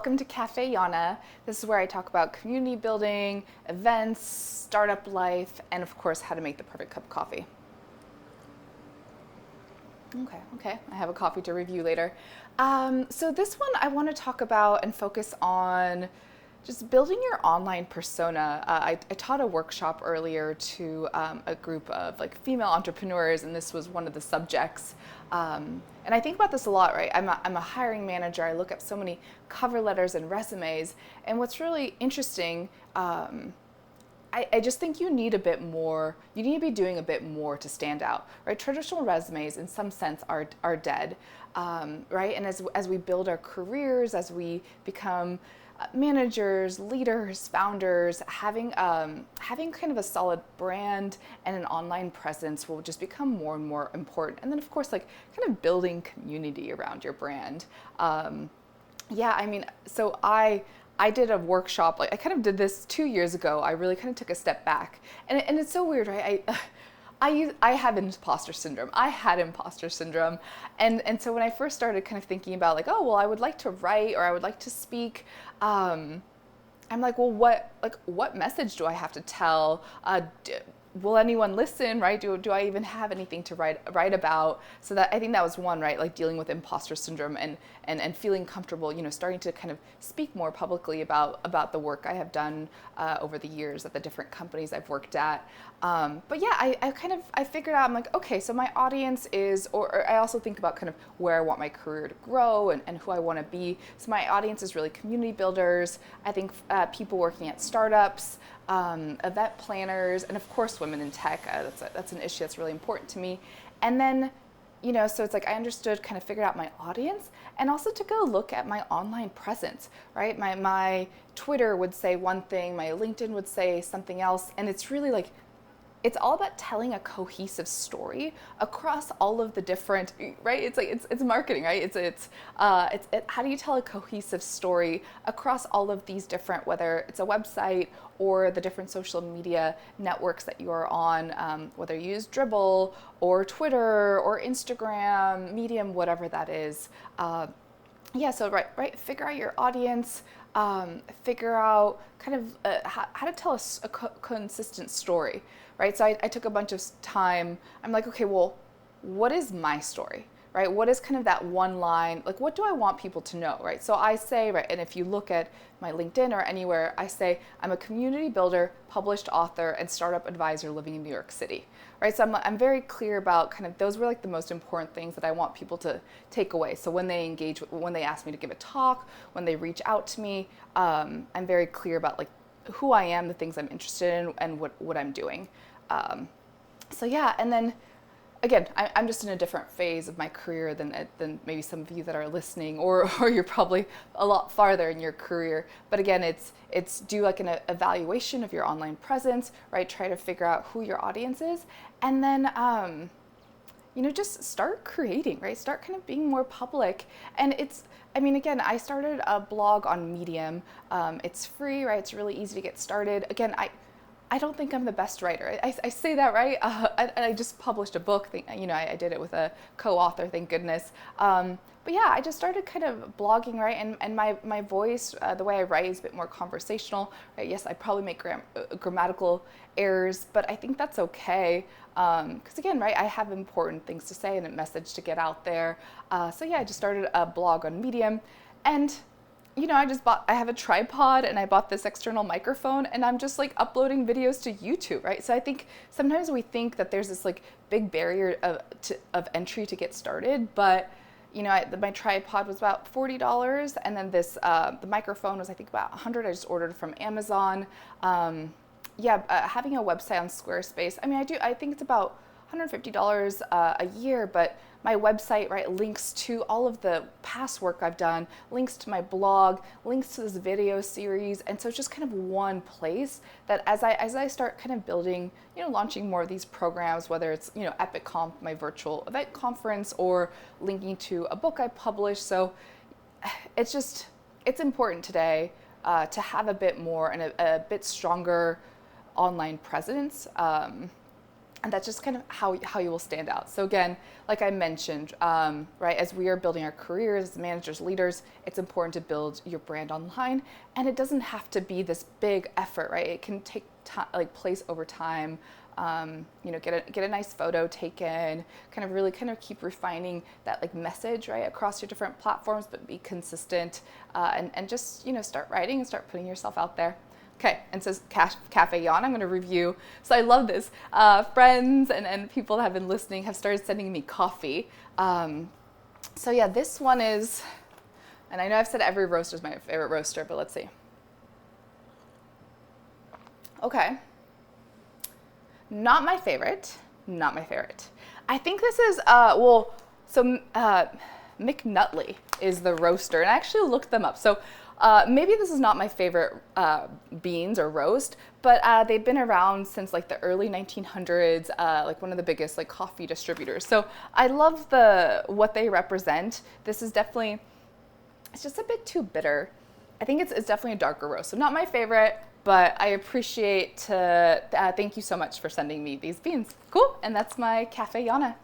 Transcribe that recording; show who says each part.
Speaker 1: Welcome to Café, Jana. This is where I talk about community building, events, startup life, and of course, how to make the perfect cup of coffee. Okay. I have a coffee to review later. So this one I want to talk about and focus on just building your online persona. I taught a workshop earlier to a group of like female entrepreneurs, and this was one of the subjects. And I think about this a lot, right? I'm a hiring manager. I look at so many cover letters and resumes, and what's really interesting. I just think you need a bit more. You need to be doing a bit more to stand out, right? Traditional resumes, in some sense, are dead, right? And as we build our careers, as we become managers, leaders, founders, having kind of a solid brand and an online presence will just become more and more important. And then, of course, like kind of building community around your brand. So I did a workshop, like I kind of did this 2 years ago. I really kind of took a step back. And it's so weird, right? I have imposter syndrome. I had imposter syndrome. And so when I first started kind of thinking about like, oh, well, I would like to write or I would like to speak, I'm like, well, what message do I have to tell? Will anyone listen, right? Do I even have anything to write about? So that I think that was one, right? Like dealing with imposter syndrome and feeling comfortable, starting to kind of speak more publicly about the work I have done over the years at the different companies I've worked at. But yeah, I figured out, I'm like, okay, so my audience is, or I also think about kind of where I want my career to grow and who I want to be. So my audience is really community builders. I think people working at startups, event planners, and of course women in tech. That's an issue that's really important to me. And then, so it's like I understood, kind of figured out my audience, and also to go look at my online presence, right? My Twitter would say one thing, my LinkedIn would say something else, and it's really like, it's all about telling a cohesive story across all of the different, right? It's like it's marketing, right? It's how do you tell a cohesive story across all of these different, whether it's a website or the different social media networks that you are on, whether you use Dribble or Twitter or Instagram, Medium, whatever that is. So right. Figure out your audience. Figure out kind of how to tell a consistent story, right? So I took a bunch of time. I'm like, okay, well, what is my story, right? What is kind of that one line? Like, what do I want people to know, right? So I say, right, and if you look at my LinkedIn or anywhere, I say I'm a community builder, published author, and startup advisor living in New York City, right? So I'm very clear about kind of those were like the most important things that I want people to take away. So when they engage, when they ask me to give a talk, when they reach out to me, I'm very clear about like who I am, the things I'm interested in, and what I'm doing. And then again, I'm just in a different phase of my career than maybe some of you that are listening, or you're probably a lot farther in your career. But again, it's do like an evaluation of your online presence, right? Try to figure out who your audience is, and then just start creating, right? Start kind of being more public. And again, I started a blog on Medium. It's free, right? It's really easy to get started. Again, I don't think I'm the best writer. I say that, right? I just published a book. I did it with a co-author, thank goodness. But yeah, I just started kind of blogging, right? And my voice, the way I write is a bit more conversational, right? Yes, I probably make grammatical errors, but I think that's okay. Because again, right, I have important things to say and a message to get out there. I just started a blog on Medium, and I have a tripod and I bought this external microphone, and I'm just like uploading videos to YouTube, right? So I think sometimes we think that there's this like big barrier of entry to get started, but my tripod was about $40, and then the microphone was I think about $100. I just ordered from Amazon. Having a website on Squarespace, I think it's about $150 a year, but my website, right, links to all of the past work I've done, links to my blog, links to this video series, and so it's just kind of one place that as I start kind of building, launching more of these programs, whether it's EpicConf, my virtual event conference, or linking to a book I published. So it's important today to have a bit more and a bit stronger online presence. And that's just kind of how you will stand out. So again, like I mentioned, right, as we are building our careers as managers, leaders, it's important to build your brand online, and it doesn't have to be this big effort, right? It can take time, like place over time. Get a nice photo taken, kind of really kind of keep refining that like message, right, across your different platforms, but be consistent, and just, start writing and start putting yourself out there. Okay, and says Café Jana, I'm going to review. So I love this. Friends and people that have been listening have started sending me coffee. So yeah, this one is, and I know I've said every roaster is my favorite roaster, but let's see. Okay. Not my favorite. Not my favorite. I think this is, McNutley is the roaster, and I actually looked them up. So maybe this is not my favorite beans or roast, but they've been around since like the early 1900s, like one of the biggest like coffee distributors. So I love what they represent. This is definitely, it's just a bit too bitter. I think it's definitely a darker roast. So not my favorite, but I appreciate thank you so much for sending me these beans. Cool, and that's my Café Jana.